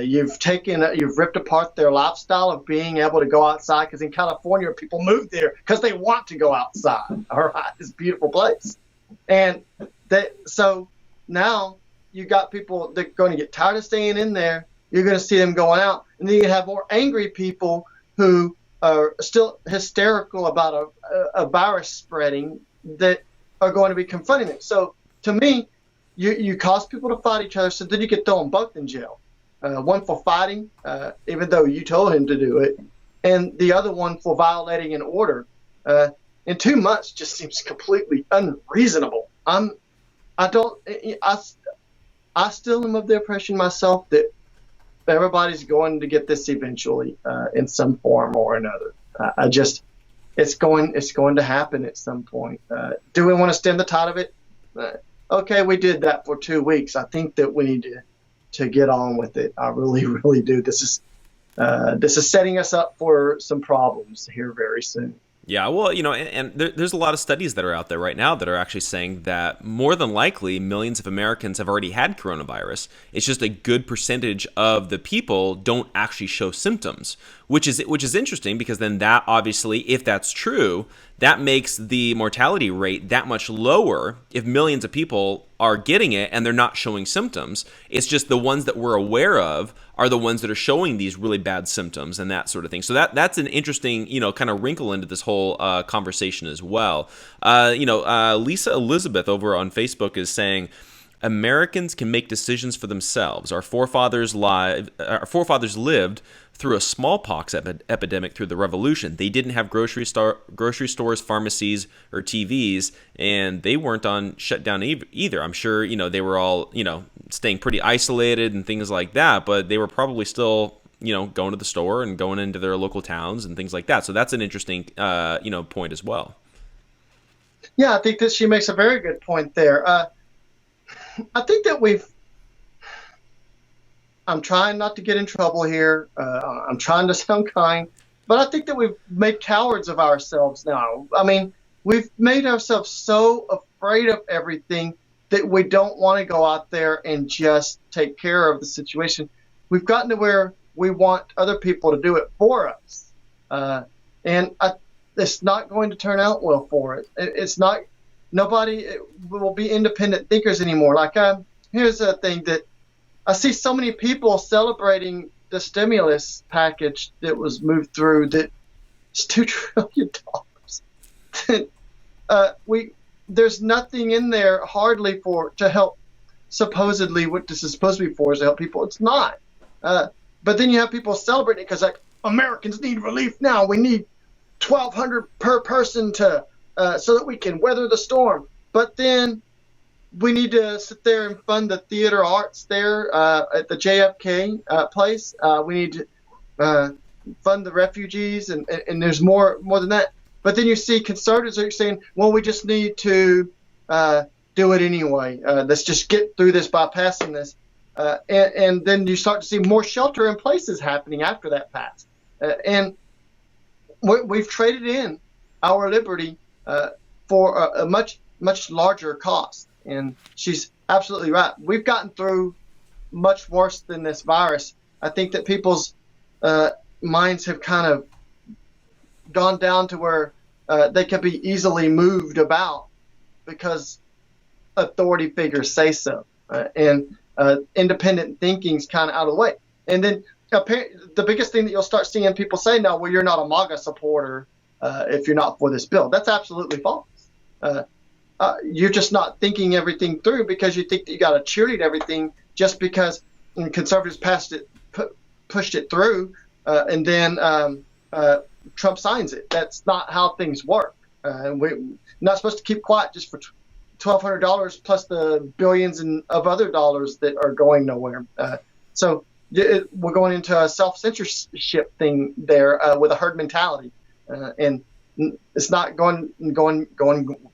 you've ripped apart their lifestyle of being able to go outside, because in California, people move there because they want to go outside. All right, it's a beautiful place. And so now you got people that are going to get tired of staying in there. You're going to see them going out. And then you have more angry people who are still hysterical about a virus spreading, that are going to be confronting it. So to me, you cause people to fight each other, so then you could throw them both in jail. One for fighting, even though you told him to do it, and the other one for violating an order. In 2 months just seems completely unreasonable. I still am of the impression myself that everybody's going to get this eventually, in some form or another. It's going to happen at some point. Do we want to stem the tide of it? Okay, we did that for 2 weeks. I think that we need to get on with it. I really, really do. This is setting us up for some problems here very soon. Yeah, well, and there's a lot of studies that are out there right now that are actually saying that more than likely millions of Americans have already had coronavirus. It's just a good percentage of the people don't actually show symptoms, which is interesting, because then that obviously, if that's true, that makes the mortality rate that much lower if millions of people are getting it and they're not showing symptoms. It's just the ones that we're aware of are the ones that are showing these really bad symptoms and that sort of thing. So that's an interesting, kind of wrinkle into this whole conversation as well. Lisa Elizabeth over on Facebook is saying, Americans can make decisions for themselves. Our forefathers lived through a smallpox epidemic through the Revolution. They didn't have grocery stores, pharmacies, or TVs, and they weren't on shutdown either. I'm sure they were all staying pretty isolated and things like that, but they were probably still going to the store and going into their local towns and things like that. So that's an interesting point as well. Yeah, I think that she makes a very good point there. I think that I'm trying not to get in trouble here. I'm trying to sound kind, but I think that we've made cowards of ourselves now. I mean, we've made ourselves so afraid of everything that we don't want to go out there and just take care of the situation. We've gotten to where we want other people to do it for us. It's not going to turn out well for it. It's not. Nobody will be independent thinkers anymore. Here's a thing that I see so many people celebrating the stimulus package that was moved through, that it's $2 trillion. There's nothing in there hardly to help. Supposedly what this is supposed to be for is to help people. It's not. But then you have people celebrating it because Americans need relief now. We need $1,200 per person so that we can weather the storm. But then we need to sit there and fund the theater arts there at the JFK place. We need to fund the refugees, and there's more than that. But then you see conservatives are saying, well, we just need to do it anyway. Let's just get through this by passing this. And then you start to see more shelter in places happening after that pass. And we've traded in our liberty for a much, much larger cost. And she's absolutely right. We've gotten through much worse than this virus. I think that people's minds have kind of gone down to where they can be easily moved about because authority figures say so. And independent thinking's kind of out of the way. And then the biggest thing that you'll start seeing people say now, well, you're not a MAGA supporter if you're not for this bill. That's absolutely false. You're just not thinking everything through because you think that you got to cheerlead everything just because conservatives pushed it through, and then Trump signs it. That's not how things work. We're not supposed to keep quiet just for $1,200 plus the billions of other dollars that are going nowhere. So we're going into a self-censorship thing there with a herd mentality, and it's not going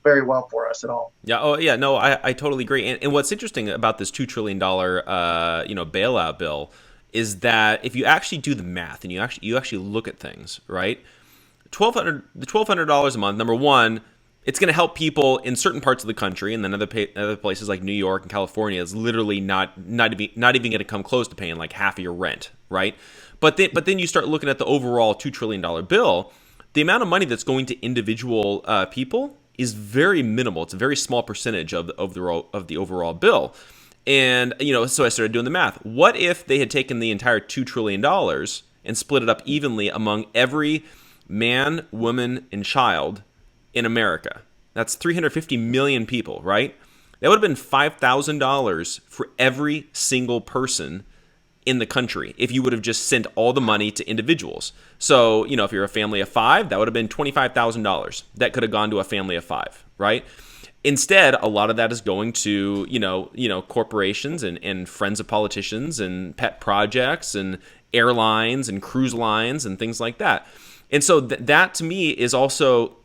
very well for us at all. Yeah. Oh, yeah. No, I totally agree. And what's interesting about this $2 trillion, bailout bill is that if you actually do the math and you actually look at things, right? $1,200 a month. Number one, it's going to help people in certain parts of the country, and then other places like New York and California is literally not even going to come close to paying like half of your rent, right? But then you start looking at the overall $2 trillion bill. The amount of money that's going to individual people is very minimal. It's a very small percentage of the overall bill. And so I started doing the math. What if they had taken the entire $2 trillion and split it up evenly among every man, woman, and child in America? That's 350 million people, right? That would have been $5,000 for every single person in the country if you would have just sent all the money to individuals. So, if you're a family of 5, that would have been $25,000. That could have gone to a family of 5, right? Instead, a lot of that is going to, corporations and friends of politicians and pet projects and airlines and cruise lines and things like that. And so that to me is also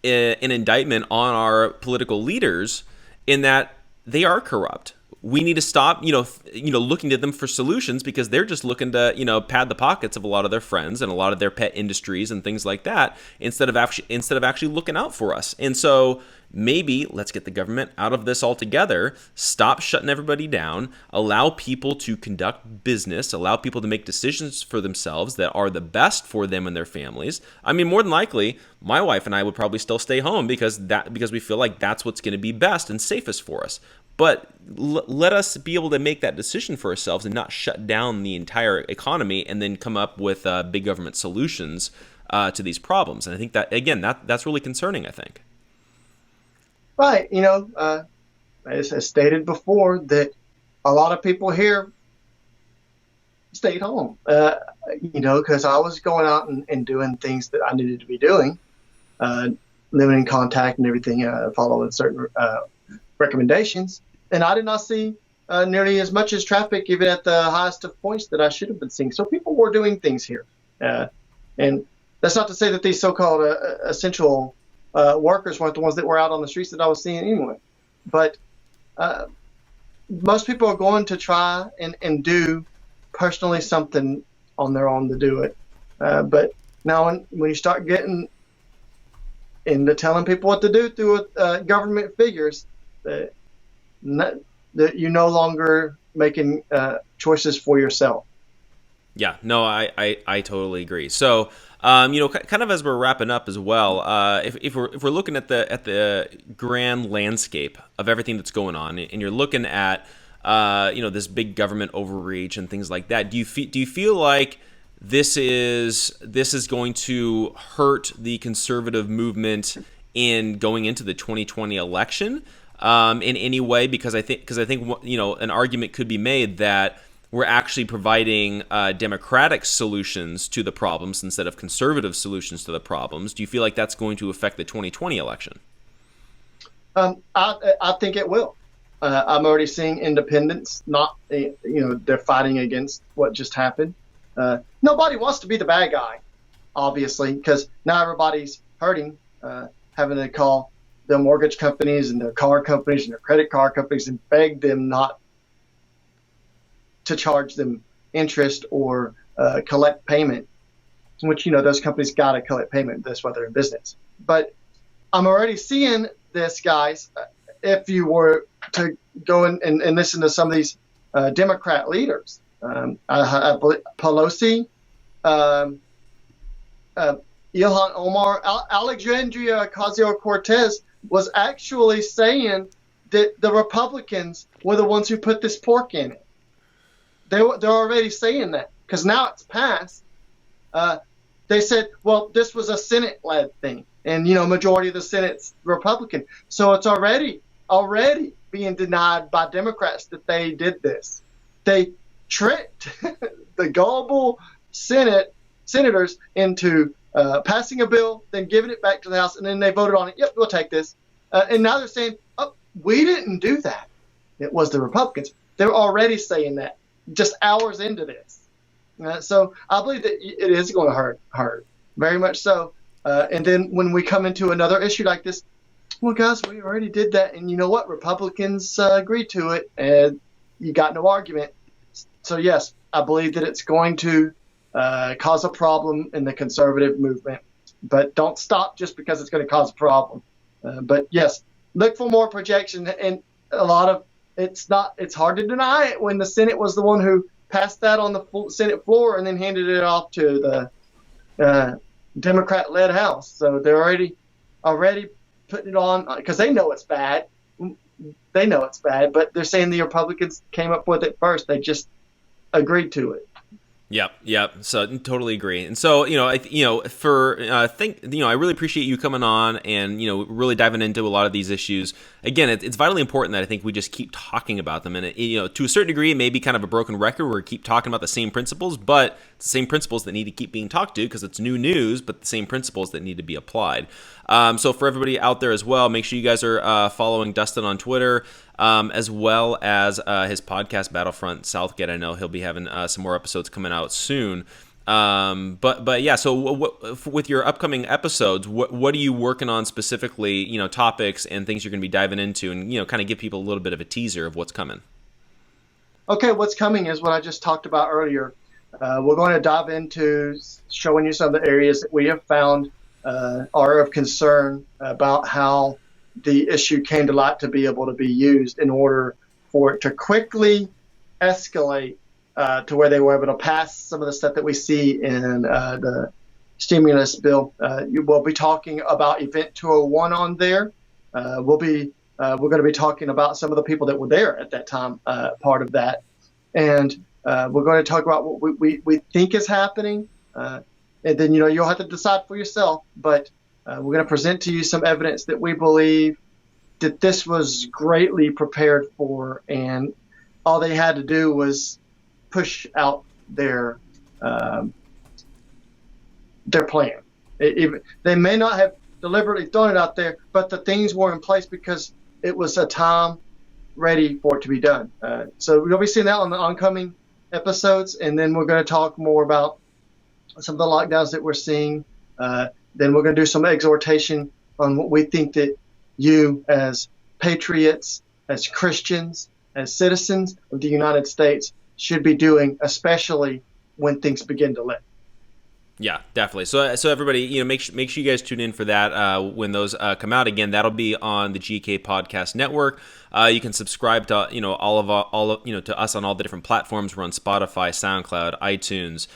an indictment on our political leaders in that they are corrupt. we need to stop, looking to them for solutions, because they're just looking to, pad the pockets of a lot of their friends and a lot of their pet industries and things like that, instead of actually looking out for us. And so maybe let's get the government out of this altogether, stop shutting everybody down, allow people to conduct business, allow people to make decisions for themselves that are the best for them and their families. I mean, more than likely, my wife and I would probably still stay home because we feel like that's what's going to be best and safest for us. But let us be able to make that decision for ourselves and not shut down the entire economy and then come up with big government solutions to these problems. And I think that, again, that's really concerning, I think. Right. As stated before, that a lot of people here stayed home, because I was going out and doing things that I needed to be doing, living in contact and everything, following certain recommendations. And I did not see nearly as much as traffic, even at the highest of points that I should have been seeing. So people were doing things here. And that's not to say that these so-called essential workers weren't the ones that were out on the streets that I was seeing anyway. But most people are going to try and do personally something on their own to do it. But now when you start getting into telling people what to do through government figures, that you're no longer making choices for yourself. Yeah, no, I totally agree. So, kind of as we're wrapping up as well, if we're looking at the grand landscape of everything that's going on, and you're looking at this big government overreach and things like that, do you feel like this is going to hurt the conservative movement in going into the 2020 election in any way? Because I think an argument could be made that we're actually providing democratic solutions to the problems instead of conservative solutions to the problems. Do you feel like that's going to affect the 2020 election? I think it will. I'm already seeing independents they're fighting against what just happened. Nobody wants to be the bad guy, obviously, because now everybody's hurting, having to call the mortgage companies and their car companies and their credit card companies and beg them not to charge them interest or collect payment, which, those companies got to collect payment. That's why they're in business. But I'm already seeing this, guys. If you were to go and listen to some of these Democrat leaders, I believe Pelosi, Ilhan Omar, Alexandria Ocasio-Cortez was actually saying that the Republicans were the ones who put this pork in it. They're already saying that because now it's passed. They said, well, this was a Senate-led thing, and majority of the Senate's Republican, so it's already being denied by Democrats that they did this. They tricked the gullible senators into passing a bill, then giving it back to the House, and then they voted on it. Yep, we'll take this. And now they're saying, oh, we didn't do that. It was the Republicans. They're already saying that just hours into this. So I believe that it is going to hurt very much so. And then when we come into another issue like this, well, guys, we already did that. And you know what? Republicans agreed to it, and you got no argument. So, yes, I believe that it's going to cause a problem in the conservative movement. But don't stop just because it's going to cause a problem. But, yes, look for more projection. And a lot of it's hard to deny it when the Senate was the one who passed that on the Senate floor and then handed it off to the Democrat-led House. So they're already putting it on because they know it's bad. They know it's bad, but they're saying the Republicans came up with it first. They just agreed to it. Yep. So totally agree. And so, I really appreciate you coming on and, really diving into a lot of these issues. Again, it's vitally important that I think we just keep talking about them. And, to a certain degree, it may be kind of a broken record where we keep talking about the same principles, but it's the same principles that need to keep being talked to because it's new news, but the same principles that need to be applied. So for everybody out there as well, make sure you guys are following Dustin on Twitter, as well as his podcast, Battlefront, SouthGate. I know he'll be having some more episodes coming out soon. But yeah, so with your upcoming episodes, what are you working on specifically, topics and things you're going to be diving into and, kind of give people a little bit of a teaser of what's coming? Okay, what's coming is what I just talked about earlier. We're going to dive into showing you some of the areas that we have found are of concern about how the issue came to light to be able to be used in order for it to quickly escalate to where they were able to pass some of the stuff that we see in the stimulus bill. We'll be talking about Event 201 on there. We're going to be talking about some of the people that were there at that time, part of that. And we're going to talk about what we think is happening. And then, you'll have to decide for yourself. But we're going to present to you some evidence that we believe that this was greatly prepared for, and all they had to do was push out their plan. They may not have deliberately thrown it out there, but the things were in place because it was a time ready for it to be done. So we'll be seeing that on the oncoming episodes, and then we're going to talk more about some of the lockdowns that we're seeing. Then we're going to do some exhortation on what we think that you as patriots, as Christians, as citizens of the United States should be doing, especially when things begin to lift. Yeah, definitely. So everybody, make sure you guys tune in for that when those come out. Again, that'll be on the GK Podcast Network. You can subscribe to to us on all the different platforms. We're on Spotify, SoundCloud, iTunes,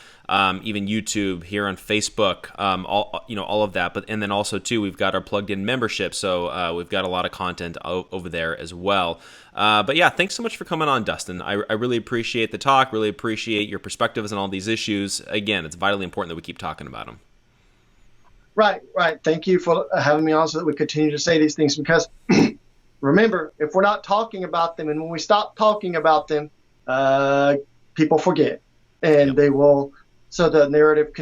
even YouTube, here on Facebook, all of that. And then also too, we've got our plugged in membership, so we've got a lot of content over there as well. But yeah, thanks so much for coming on, Dustin. I really appreciate the talk. Really appreciate your perspectives on all these issues. Again, it's vitally important that we keep talking about them. Right. Thank you for having me on so that we continue to say these things, because remember, if we're not talking about them, and when we stop talking about them, people forget, and they will. So the narrative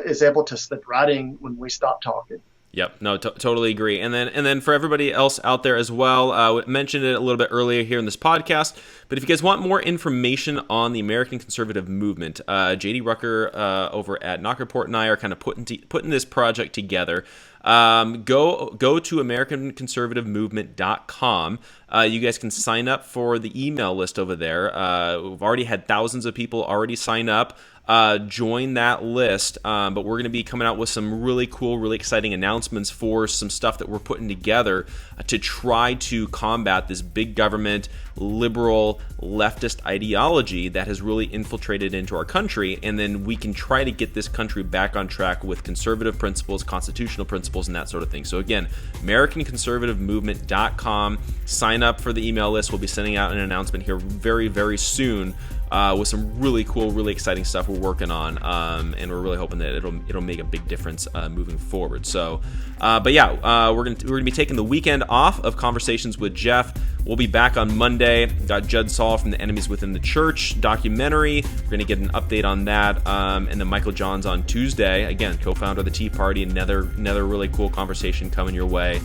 is able to slip right in when we stop talking. Yep, no, totally agree. And then for everybody else out there as well, mentioned it a little bit earlier here in this podcast, but if you guys want more information on the American conservative movement, JD Rucker over at Rucker Report and I are kind of putting this project together. Go to AmericanConservativeMovement.com. You guys can sign up for the email list over there. We've already had thousands of people already sign up. Join that list, but we're going to be coming out with some really cool, really exciting announcements for some stuff that we're putting together to try to combat this big government, liberal, leftist ideology that has really infiltrated into our country, and then we can try to get this country back on track with conservative principles, constitutional principles, and that sort of thing. So again, AmericanConservativeMovement.com. Sign up for the email list. We'll be sending out an announcement here very, very soon with some really cool, really exciting stuff we're working on, and we're really hoping that it'll make a big difference moving forward. So, but yeah, we're gonna be taking the weekend off of Conversations with Jeff. We'll be back on Monday. Got Judd Saul from the Enemies Within the Church documentary. We're going to get an update on that. And then Michael Johns on Tuesday. Again, co-founder of the Tea Party. Another really cool conversation coming your way.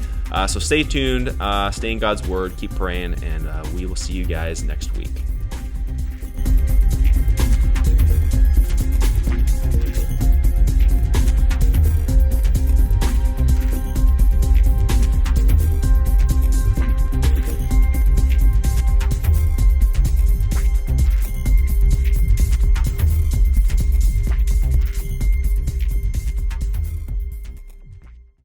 So stay tuned. Stay in God's Word. Keep praying. And we will see you guys next week.